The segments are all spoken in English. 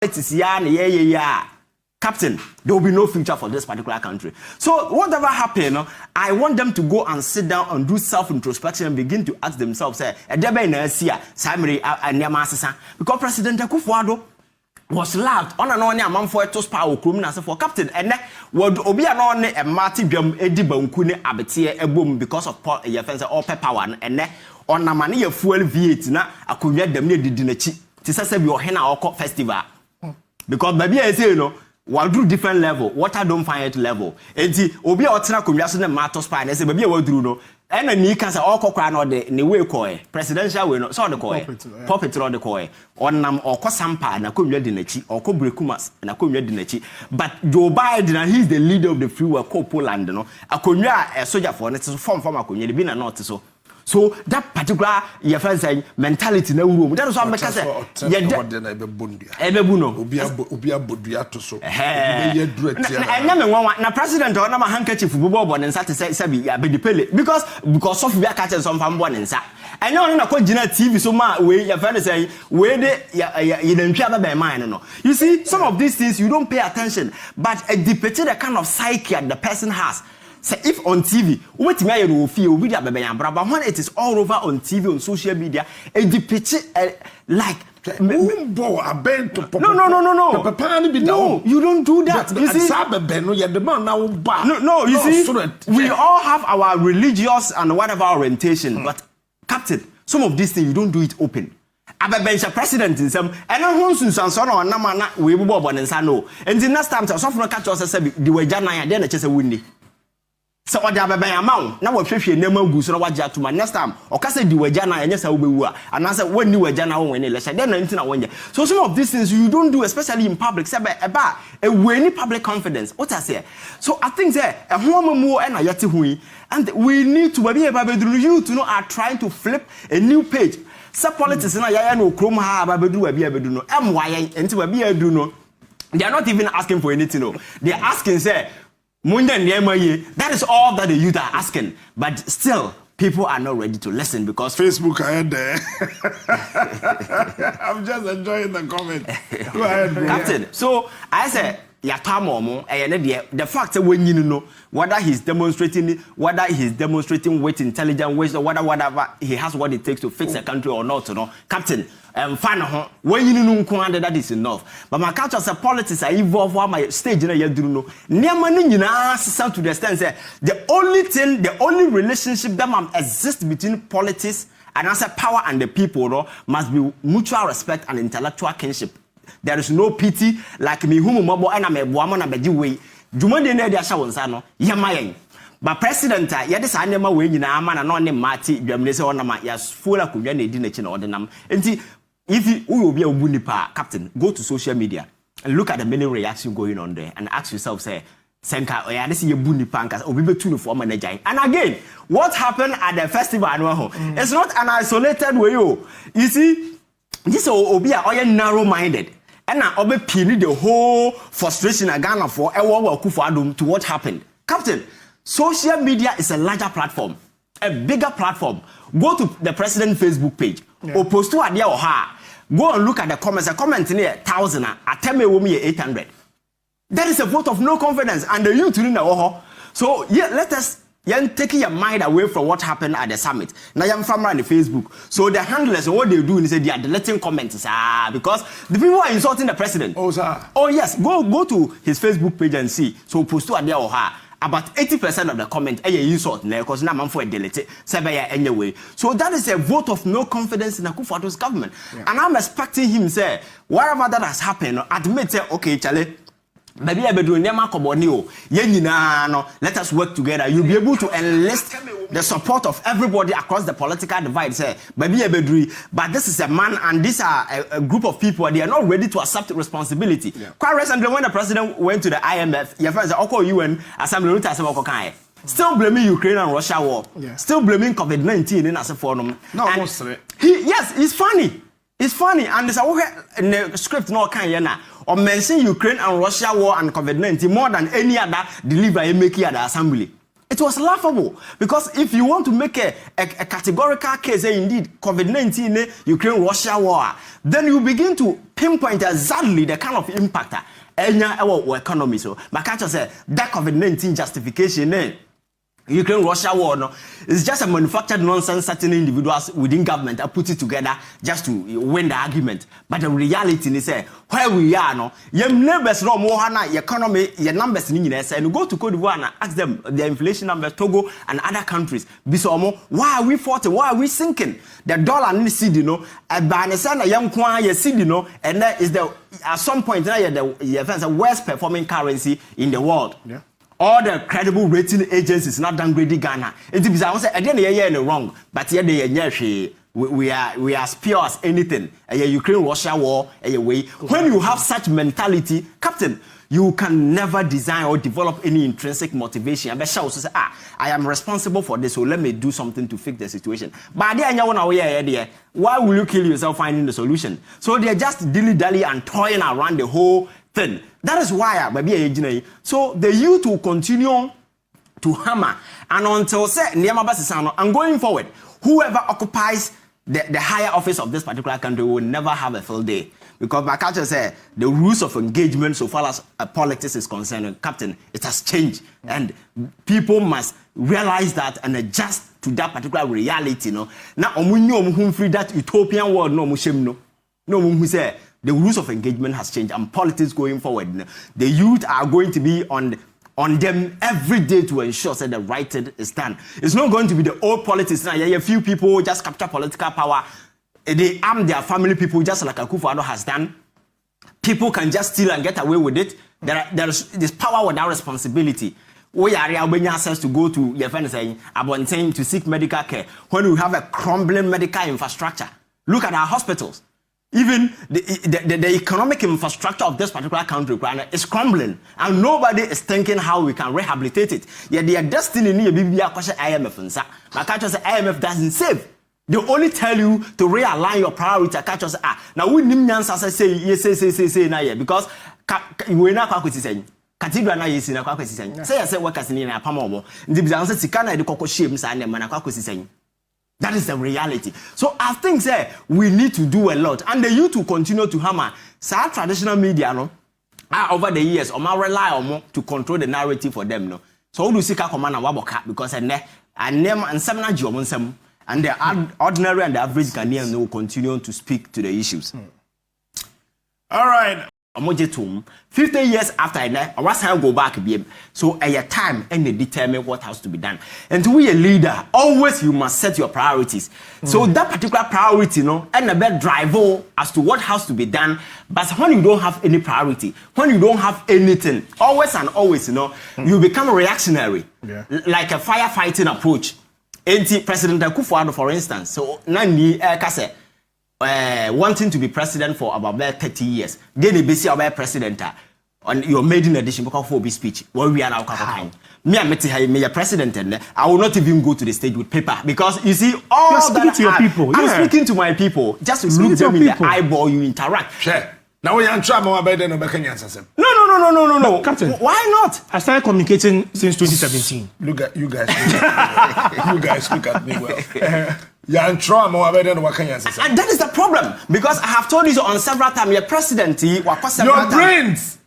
politics, yeah. Captain, there will be no future for this particular country. So whatever happened, I want them to go and sit down and do self-introspection and begin to ask themselves, because President Akuffo was loved on and on a man for a toast power criminal for Captain, and that would be an on a Marty Bium Edibunkune abetia a boom because of your fence or power and on a money of fuel Vietnam, I could get them near the dinner to say your henna or festival. Because maybe I say, you know, we'll do different level, what I don't find it level. And see, Obi or Tina Kumyasan and Martos Pine, I say, maybe I will do no. And then you can say, all cockran or the way koi, presidential will not saw the koi, puppet or the koi, or nam or Kosampa and a Kumya Dinechi, or Kumas and a Kumya Dinechi. But Joe Biden, and he's the leader of the free world, Poland, no, a Kumya, a soldier for it's a form from a Kumya, been a not so. So that particular your friends say mentality no room. That is what make say. Yeah, ebebuno. Obi abodua to so. Na president or na handkerchief bubo bo nsa te say be abedipele because of we catch some fam bo nsa. And no na ko gina TV so ma we your friend say we de you dentwa be mind no. You see some of these things you don't pay attention but it depicts the kind of psyche the person has. So if on TV, what me you feel with your baby but when it is all over on TV on social media, it depicts like no, you don't do that. You see, no, you see, we all have our religious and whatever orientation, but Captain, some of these things you don't do it open. Abebencha president in some and no hunsun so no na mana we bo bo nsa no. And the next time so from catch us say the waja na ya dey na chese winni. So odi ababan amount na wo hwehwe nema gu so na waja to ma next time o ka say di waja na enya sa wo bewu a and say wonni waja na wo win election then na ntina wonye. So some of these things you don't do especially in public say eba e weni public confidence what I say. So I think say e ho amamu e na yete hui and we need to be able to you to know are trying to flip a new page. Say politics na ya no krom ha ababedu wa bia bedu no emwaye enti wa bia edu no they are not even asking for anything no. They are asking say that is all that the youth are asking, but still, people are not ready to listen because Facebook I had there. I'm just enjoying the comment. Go ahead, bro. Captain. So I said, the fact that when you know whether he's demonstrating with intelligence, ways or whatever he has what it takes to fix a country or not, you know, Captain. Fine, when you know that is enough. But my culture as politics I evolve while my stage in a year do no. Near money to the extent that the only relationship that exists between politics and as a power and the people no, must be mutual respect and intellectual kinship. There is no pity like me whom mobo and I'm a woman and a way. Jumande ne dia shawonsano, yamayen. But president, ya this anema way in a man and on Marty, Germany on my yes, full of Kuyan dinner or the num. And if you will be a Bunipa captain, go to social media and look at the many reactions going on there and ask yourself, say, Senka, oh yeah, this is a Bunipankas or we to for manager. And again, what happened at the festival? It's not an isolated way. You see, this will be a narrow-minded. And now Obe pin the whole frustration at Ghana for Akuffo to what happened. Captain, social media is a larger platform, a bigger platform. Go to the president's Facebook page or post to Addo or her. Go and look at the comments. A comment in here 1,000, a 800. That is a vote of no confidence, and the youth in the so yeah, let us take your mind away from what happened at the summit. Now I'm from on the Facebook. So the handlers, what they do is they are deleting comments, because the people are insulting the president. Oh, sir. Oh yes, go to his Facebook page and see. So post to Addo or her. About 80% of the comment insult because now man for delete anyway. So that is a vote of no confidence in Akuffo's government. Yeah. And I'm expecting him say whatever that has happened, admit say okay, Charlie. Maybe I be doing nema kobonio. No, let us work together. You'll be able to enlist the support of everybody across the political divide. Say, maybe I be doing, but this is a man and these are a group of people. They are not ready to accept responsibility. Yeah. Quite recently, when the president went to the IMF, your friends are UN Assembly. Still blaming Ukraine and Russia war. Yeah. Still blaming COVID-19 in as a forum. No, yes, it's funny. It's funny, and there's a script no can or mention Ukraine and Russia war and COVID-19 more than any other delivery make at the assembly. It was laughable because if you want to make a categorical case, indeed, COVID-19, Ukraine-Russia war, then you begin to pinpoint exactly the kind of impact our economy. So, but can't just say that COVID-19 justification, Ukraine-Russia war, no, it's just a manufactured nonsense certain individuals within government are put it together just to win the argument. But the reality is where we are, no, your neighbors no more your economy, your numbers in Guinea, and you go to Cote d'Ivoire and ask them their inflation numbers, Togo and other countries. Bisomo, why are we fighting? Why are we sinking? The dollar and the cedi, you know, a banana, young kwan, your cedi, you know, and that is the at some point now the worst performing currency in the world. Yeah. All the credible rating agencies not downgrading Ghana. It is I say again you're wrong, but yeah we are as pure as anything. Ukraine-Russia war way. When you have such mentality, Captain, you can never design or develop any intrinsic motivation. I say, I am responsible for this, so let me do something to fix the situation. But why will you kill yourself finding the solution? So they're just dilly-dally and toying around the whole thing. That is why, so the youth will continue to hammer, and until and going forward, whoever occupies the higher office of this particular country will never have a full day. Because my culture says the rules of engagement so far as politics is concerned, Captain, it has changed. And people must realize that and adjust to that particular reality. No? Now, free that utopian world, no, say the rules of engagement has changed and politics going forward. The youth are going to be on them every day to ensure that the right thing is done. It's not going to be the old politics. Now, a few people just capture political power. They arm their family people just like Akuffo Addo has done. People can just steal and get away with it. There's this power without responsibility. We are having access to go to your friend saying about to seek medical care when we have a crumbling medical infrastructure. Look at our hospitals. Even the economic infrastructure of this particular country is crumbling, and nobody is thinking how we can rehabilitate it. Yet their destiny near BBI question IMF and my country says IMF doesn't save. They only tell you to realign your priority. Now we need answers say yes now because we not quite saying. Cathedral na yes na quite saying. Say I say workers in a pamomo. The answer Sikana the cocoa shames and man quite saying. That is the reality. So I think we need to do a lot, and the youth will continue to hammer. Our traditional media, no, over the years, rely on more to control the narrative for them, no. So we do seek a command and waboka because and name and some and the ordinary and the average Ghanaian will continue to speak to the issues. All right. 50 years after I was go back again. So at your time and they determine what has to be done. And to be a leader, always you must set your priorities. So that particular priority, and a bit drive as to what has to be done. But when you don't have any priority, when you don't have anything, always and always, you become reactionary, like a firefighting approach. President Akuffo Addo, for instance, so Nani Kase. Wanting to be president for about 30 years. Then they basically about president on your maiden edition because for be speech where we are now. Me I met me a president and I will not even go to the stage with paper because you see all you're speaking to your people. I'm speaking to my people. Just look them in the eyeball, you interact. Sure. Now we are trying more better than Kenyan. No. Captain, why not? I started communicating since 2017. Look at you guys. You guys look at me well. And that is the problem because I have told you so on several times. Your president, your brains.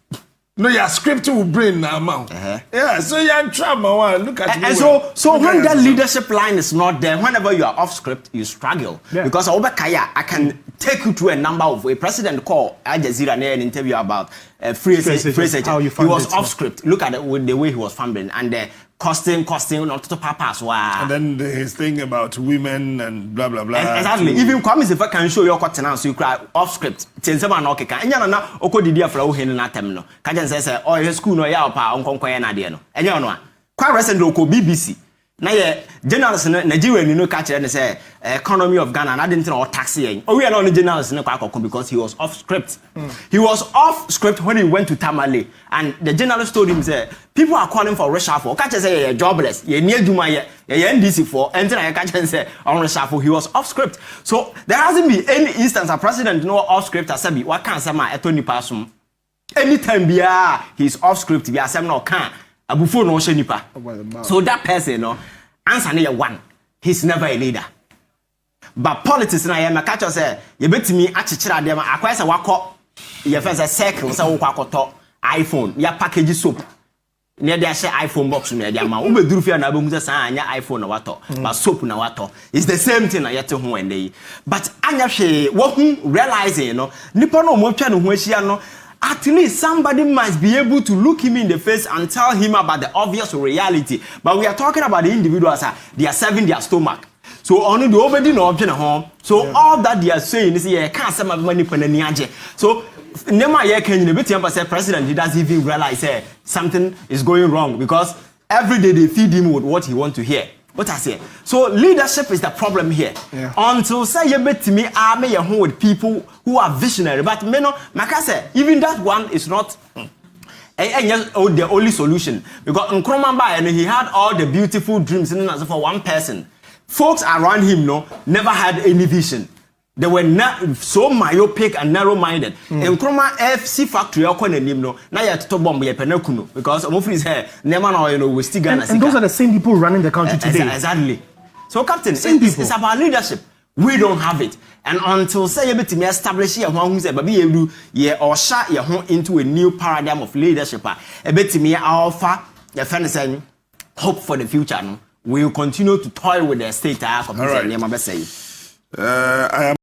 No, your script will bring now. Yeah, so you're in trouble. Look at me. And so when that leadership line is not there, whenever you are off script, you struggle. Yeah. Because I can take you through a number of a president called Al Jazeera in an interview about free agent. He was off script. Look at it with the way he was fumbling and costing, not to papas. And then his thing about women and blah blah blah. Exactly. Even Kwame if I can show you what now, so you cry off script. Tiensema no keka. Enya na okodidi afra wo hen na tem no. Kaje say oh your school no ya opa onkonko ya na de no. Enya no a. Kwa recent oko BBC. Na ye journalist Nigeria ni no ka kire ne say economy of Ghana na didn't know tax yen. Oh we are not journalist ne kwa akoko because he was off script. He was off script when he went to Tamale and the journalist told him say people are calling for reshuffle. Ka say you're jobless. You need adwuma ye NDC for enter na ka say on reshuffle. He was off script. So there hasn't been any instance a president no off script asabi wa kan sama eto nipa som. Anytime he's off script be asem no kan Abufo no hye nipa. So that person no answer na one. He's never a leader. But politics na ye catch us say ye betimi achichira dem akwai say wakọ ye first circle say wo kwakoto iPhone ya package soap. Ne dey share iPhone box no dey ama wo be duru fi na abehu say san anya iPhone na wato but soap na wato. It's the same thing na yete ho ende yi. But anya hwe wo hu realizing no nipa no mo twa no ho ahia no at least somebody must be able to look him in the face and tell him about the obvious reality. But we are talking about the individuals they are serving their stomach. So only the obedi no option home. So all that they are saying is yeah can't say money panani age. So nema ye can you beti say president he doesn't even realize something is going wrong because every day they feed him with what he want to hear. What I say. So leadership is the problem here. Yeah. Until say you bet me army your home with people who are visionary. But me no, say even that one is not the only solution. Because Nkrumah and he had all the beautiful dreams for one person. Folks around him never had any vision. They were not so myopic and narrow-minded. Nkrumah FC factory na ya to bomb ye penakuno because Omofri's hair never we still gonna and those are the same people running the country today. Exactly. So captain, it's about leadership. We don't have it. And until say you betimi establish your who say baby you ye or sha your home into a new paradigm of leadership. Betimi offer your friend saying hope for the future. No? We will continue to toy with the state. I am